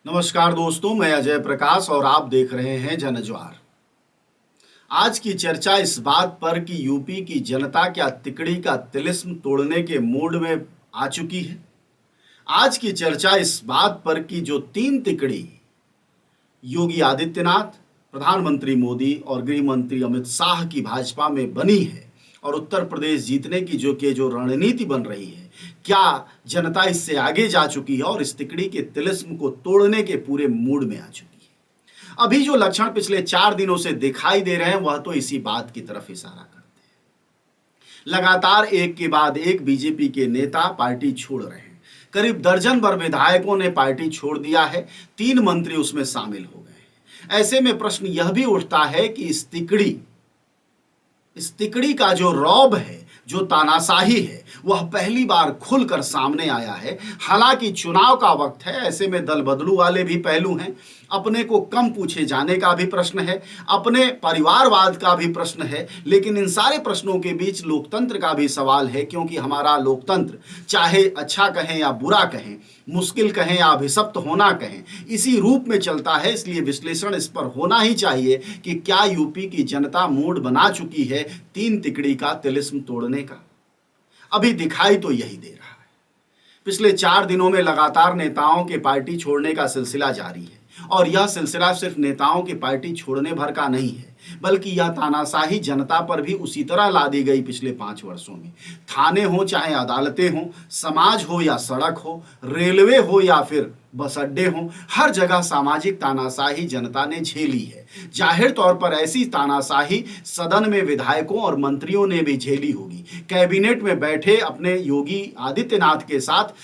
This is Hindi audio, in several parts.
नमस्कार दोस्तों, मैं अजय प्रकाश और आप देख रहे हैं जनज्वार। आज की चर्चा इस बात पर कि यूपी की जनता क्या तिकड़ी का तिलिस्म तोड़ने के मूड में आ चुकी है। आज की चर्चा इस बात पर कि जो तीन तिकड़ी योगी आदित्यनाथ, प्रधानमंत्री मोदी और गृह मंत्री अमित शाह की भाजपा में बनी है और उत्तर प्रदेश जीतने की जो रणनीति बन रही है, क्या जनता इससे आगे जा चुकी है और इस तिकड़ी के तिलिस्म को तोड़ने के पूरे मूड में आ चुकी है। अभी जो लक्षण पिछले 4 दिनों से दिखाई दे रहे हैं वह तो इसी बात की तरफ इशारा करते हैं। लगातार एक के बाद एक बीजेपी के नेता पार्टी छोड़ रहे हैं। करीब दर्जन भर विधायकों ने पार्टी छोड़ दिया है, 3 मंत्री उसमें शामिल हो गए हैं। ऐसे में प्रश्न यह भी उठता है कि इस तिकड़ी का जो रौब है, जो तानाशाही है, वह पहली बार खुलकर सामने आया है। हालांकि चुनाव का वक्त है, ऐसे में दल बदलू वाले भी पहलू हैं। अपने को कम पूछे जाने का भी प्रश्न है, अपने परिवारवाद का भी प्रश्न है, लेकिन इन सारे प्रश्नों के बीच लोकतंत्र का भी सवाल है, क्योंकि हमारा लोकतंत्र चाहे अच्छा कहें या बुरा कहें, मुश्किल कहें या अभिशप्त होना कहें, इसी रूप में चलता है। इसलिए विश्लेषण इस पर होना ही चाहिए कि क्या यूपी की जनता मूड बना चुकी है तीन तिकड़ी का तिलिस्म तोड़ने का। अभी दिखाई तो यही दे रहा है। पिछले 4 दिनों में लगातार नेताओं के पार्टी छोड़ने का सिलसिला जारी है और यह सिलसिला सिर्फ नेताओं के पार्टी छोड़ने भर का नहीं है, बल्कि यह तानाशाही जनता पर भी उसी तरह लादी गई पिछले 5 वर्षों में। थाने हो चाहे अदालतें हो, समाज हो या सड़क हो, रेलवे हो या फिर बस अड्डे हो, हर जगह सामाजिक तानाशाही जनता ने झेली है। जाहिर तौर पर ऐसी तानाशाही सदन में विधायकों और मंत्रियों ने भी झेली होगी। कैबिनेट में बैठे अपने योगी आदित्यनाथ के साथ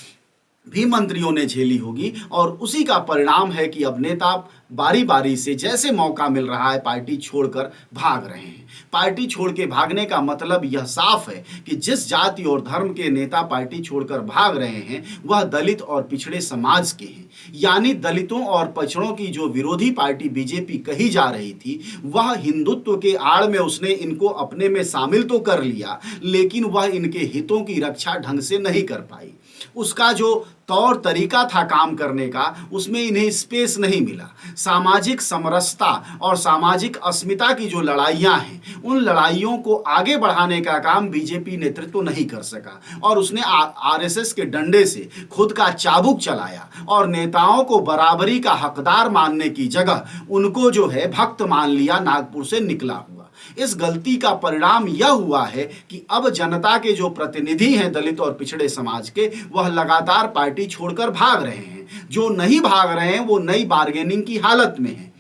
भी मंत्रियों ने झेली होगी और उसी का परिणाम है कि अब नेता बारी बारी से जैसे मौका मिल रहा है पार्टी छोड़कर भाग रहे हैं। पार्टी छोड़ के भागने का मतलब यह साफ है कि जिस जाति और धर्म के नेता पार्टी छोड़कर भाग रहे हैं वह दलित और पिछड़े समाज के हैं। यानी दलितों और पिछड़ों की जो विरोधी पार्टी बीजेपी कही जा रही थी, वह हिंदुत्व के आड़ में उसने इनको अपने में शामिल तो कर लिया, लेकिन वह इनके हितों की रक्षा ढंग से नहीं कर पाई। उसका जो तौर तरीका था काम करने का, उसमें इन्हें स्पेस नहीं मिला। सामाजिक समरसता और सामाजिक अस्मिता की जो लड़ाइयां हैं, उन लड़ाइयों को आगे बढ़ाने का काम बीजेपी नेतृत्व नहीं कर सका और उसने आरएसएस के डंडे से खुद का चाबुक चलाया और नेताओं को बराबरी का हकदार मानने की जगह उनको जो है भक्त मान लिया, नागपुर से निकला हुआ। इस गलती का परिणाम यह हुआ है कि अब जनता के जो प्रतिनिधि हैं दलित और पिछड़े समाज के, वह लगातार पार्टी छोड़कर भाग रहे हैं। जो नहीं भाग रहे हैं वो नई बार्गेनिंग की हालत में है,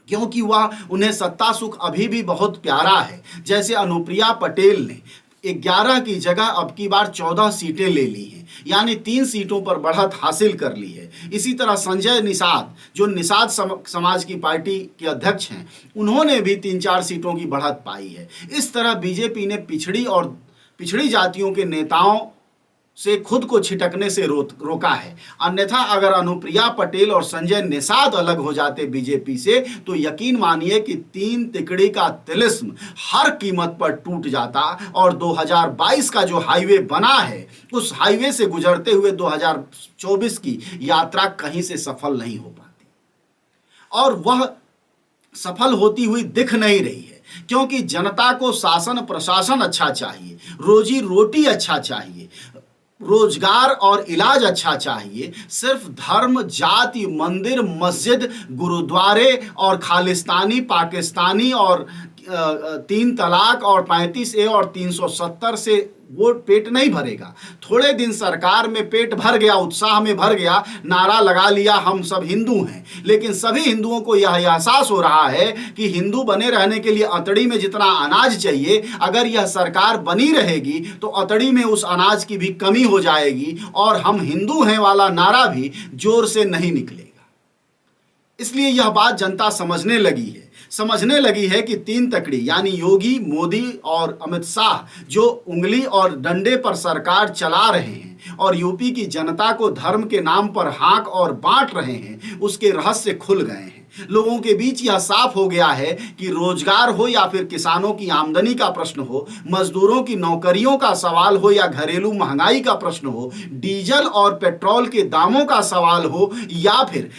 क्योंकि वह उन्हें सत्ता सुख अभी भी बहुत प्यारा है। जैसे अनुप्रिया पटेल ने 11 की जगह अब की बार 14 सीटें ले ली हैं, यानी 3 सीटों पर बढ़त हासिल कर ली है। इसी तरह संजय निषाद, जो निषाद समाज की पार्टी के अध्यक्ष हैं, उन्होंने भी 3-4 सीटों की बढ़त पाई है। इस तरह बीजेपी ने पिछड़ी जातियों के नेताओं से खुद को छिटकने से रोका है। अन्यथा अगर अनुप्रिया पटेल और संजय निषाद अलग हो जाते बीजेपी से, तो यकीन मानिए कि तीन तिकड़ी का तिलिस्म हर कीमत पर टूट जाता और 2022 का जो हाईवे बना है, उस हाईवे से गुजरते हुए 2024 की यात्रा कहीं से सफल नहीं हो पाती और वह सफल होती हुई दिख नहीं रही है, क्योंकि जनता को शासन प्रशासन अच्छा चाहिए, रोजी रोटी अच्छा चाहिए, रोजगार और इलाज अच्छा चाहिए। सिर्फ धर्म, जाति, मंदिर, मस्जिद, गुरुद्वारे और खालिस्तानी, पाकिस्तानी और 3 तलाक और 35A और 370 से वो पेट नहीं भरेगा। थोड़े दिन सरकार में पेट भर गया, उत्साह में भर गया, नारा लगा लिया हम सब हिंदू हैं, लेकिन सभी हिंदुओं को यह एहसास हो रहा है कि हिंदू बने रहने के लिए अतड़ी में जितना अनाज चाहिए, अगर यह सरकार बनी रहेगी तो अतड़ी में उस अनाज की भी कमी हो जाएगी और हम हिंदू हैं वाला नारा भी जोर से नहीं निकलेगा। इसलिए यह बात जनता समझने लगी है कि तीन तकड़ी यानी योगी, मोदी और अमित शाह जो उंगली और डंडे पर सरकार चला रहे हैं और यूपी की जनता को धर्म के नाम पर हाँक और बांट रहे हैं, उसके रहस्य खुल गए हैं। लोगों के बीच यह साफ हो गया है कि रोजगार हो या फिर किसानों की आमदनी का प्रश्न हो, मजदूरों की नौकरियों का सवाल हो या घरेलू महंगाई का प्रश्न हो, डीजल और पेट्रोल के दामों का सवाल हो या फिर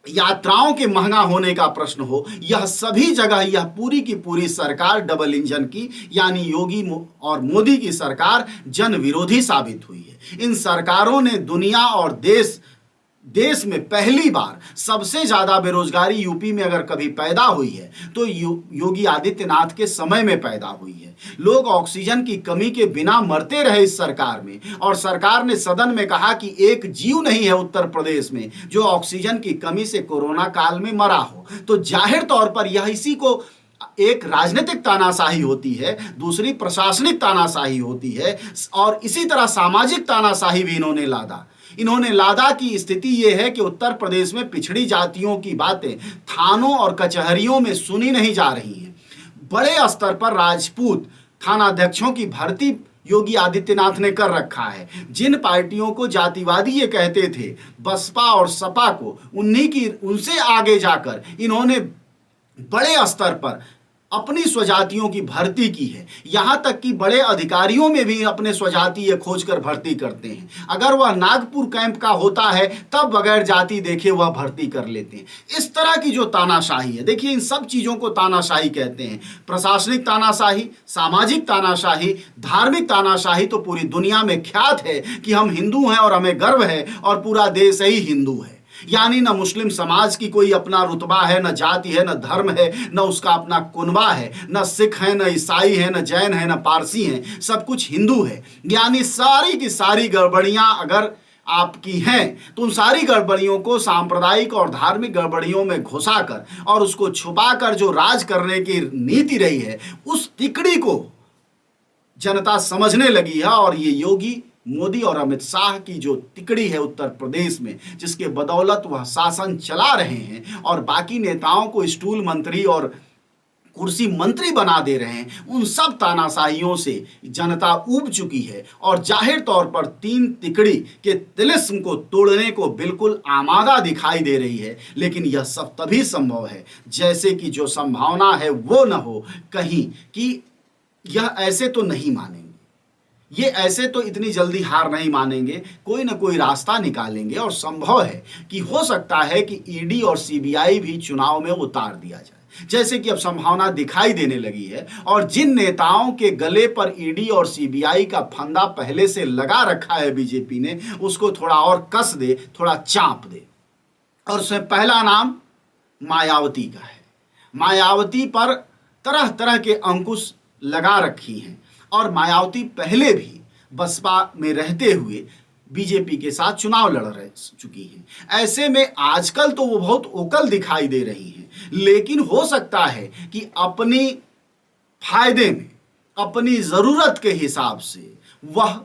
यात्राओं के महंगा होने का प्रश्न हो, यह सभी जगह यह पूरी की पूरी सरकार डबल इंजन की यानी योगी और मोदी की सरकार जन विरोधी साबित हुई है। इन सरकारों ने दुनिया और देश में पहली बार सबसे ज्यादा बेरोजगारी यूपी में अगर कभी पैदा हुई है तो योगी आदित्यनाथ के समय में पैदा हुई है। लोग ऑक्सीजन की कमी के बिना मरते रहे इस सरकार में, और सरकार ने सदन में कहा कि एक जीव नहीं है उत्तर प्रदेश में जो ऑक्सीजन की कमी से कोरोना काल में मरा हो। तो जाहिर तौर पर यह इसी को एक राजनीतिक तानाशाही होती है, दूसरी प्रशासनिक तानाशाही होती है, और इसी तरह सामाजिक तानाशाही भी इन्होंने लादा की स्थिति यह है कि उत्तर प्रदेश में पिछड़ी जातियों की बातें थानों और कचहरियों में सुनी नहीं जा रही हैं। बड़े स्तर पर राजपूत थानाध्यक्षों की भर्ती योगी आदित्यनाथ ने कर रखा है। जिन पार्टियों को जातिवादी ये कहते थे, बसपा और सपा को, उनसे आगे जाकर इन्होंने बड़े स्तर पर अपनी स्वजातियों की भर्ती की है। यहां तक कि बड़े अधिकारियों में भी अपने स्वजाति ये खोजकर भर्ती करते हैं। अगर वह नागपुर कैंप का होता है तब बगैर जाति देखे वह भर्ती कर लेते हैं। इस तरह की जो तानाशाही है, देखिए इन सब चीजों को तानाशाही कहते हैं। प्रशासनिक तानाशाही, सामाजिक तानाशाही, धार्मिक तानाशाही तो पूरी दुनिया में ख्यात है कि हम हिंदू हैं और हमें गर्व है और पूरा देश ही हिंदू है। यानी न मुस्लिम समाज की कोई अपना रुतबा है, न जाति है, न धर्म है, न उसका अपना कुनबा है, न सिख है, न ईसाई है, न जैन है, न पारसी है, सब कुछ हिंदू है। यानी सारी की सारी गड़बड़ियां अगर आपकी हैं तो उन सारी गड़बड़ियों को सांप्रदायिक और धार्मिक गड़बड़ियों में घुसाकर और उसको छुपाकर जो राज करने की नीति रही है, उस तिकड़ी को जनता समझने लगी है। और ये योगी, मोदी और अमित शाह की जो तिकड़ी है उत्तर प्रदेश में, जिसके बदौलत वह शासन चला रहे हैं और बाकी नेताओं को स्टूल मंत्री और कुर्सी मंत्री बना दे रहे हैं, उन सब तानाशाहियों से जनता ऊब चुकी है और जाहिर तौर पर तीन तिकड़ी के तिलिस्म को तोड़ने को बिल्कुल आमादा दिखाई दे रही है। लेकिन यह सब तभी संभव है जैसे कि जो संभावना है वो न हो कहीं कि यह ऐसे तो नहीं मानेंगे, ये ऐसे तो इतनी जल्दी हार नहीं मानेंगे, कोई ना कोई रास्ता निकालेंगे। और संभव है कि हो सकता है कि ईडी और सीबीआई भी चुनाव में उतार दिया जाए, जैसे कि अब संभावना दिखाई देने लगी है। और जिन नेताओं के गले पर ईडी और सीबीआई का फंदा पहले से लगा रखा है बीजेपी ने, उसको थोड़ा और कस दे, थोड़ा चाप दे। और उसमें पहला नाम मायावती का है। मायावती पर तरह तरह के अंकुश लगा रखी हैं और मायावती पहले भी बसपा में रहते हुए बीजेपी के साथ चुनाव लड़ चुकी हैं। ऐसे में आजकल तो वो बहुत ओकल दिखाई दे रही हैं, लेकिन हो सकता है कि अपनी फायदे में, अपनी जरूरत के हिसाब से वह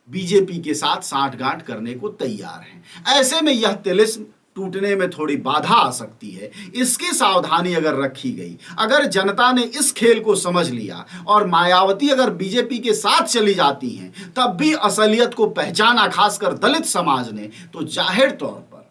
बीजेपी के साथ साठगांठ करने को तैयार हैं। ऐसे में यह तिलिस्म टूटने में थोड़ी बाधा आ सकती है। इसकी सावधानी अगर रखी गई, अगर जनता ने इस खेल को समझ लिया और मायावती अगर बीजेपी के साथ चली जाती हैं, तब भी असलियत को पहचाना खासकर दलित समाज ने, तो जाहिर तौर पर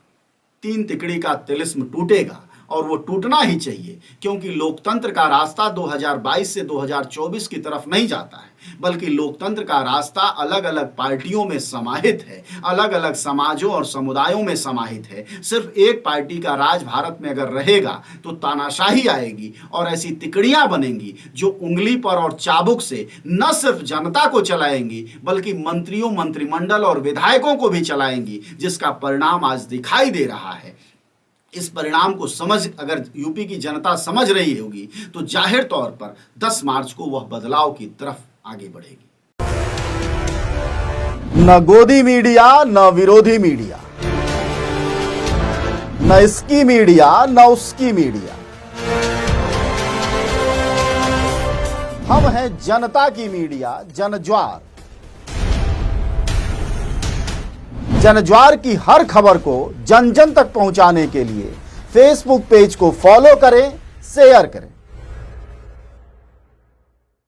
तीन तिकड़ी का तिलिस्म टूटेगा। और वो टूटना ही चाहिए, क्योंकि लोकतंत्र का रास्ता 2022 से 2024 की तरफ नहीं जाता है, बल्कि लोकतंत्र का रास्ता अलग अलग पार्टियों में समाहित है, अलग अलग समाजों और समुदायों में समाहित है। सिर्फ एक पार्टी का राज भारत में अगर रहेगा तो तानाशाही आएगी और ऐसी तिकड़ियां बनेंगी जो उंगली पर और चाबुक से न सिर्फ जनता को चलाएंगी बल्कि मंत्रियों, मंत्रिमंडल और विधायकों को भी चलाएंगी, जिसका परिणाम आज दिखाई दे रहा है। इस परिणाम को अगर यूपी की जनता समझ रही होगी तो जाहिर तौर पर 10 मार्च को वह बदलाव की तरफ आगे बढ़ेगी। न गोदी मीडिया, न विरोधी मीडिया, न इसकी मीडिया, न उसकी मीडिया। हम हैं जनता की मीडिया, जनज्वार। जनज्वार की हर खबर को जन जन तक पहुंचाने के लिए फेसबुक पेज को फॉलो करें, शेयर करें।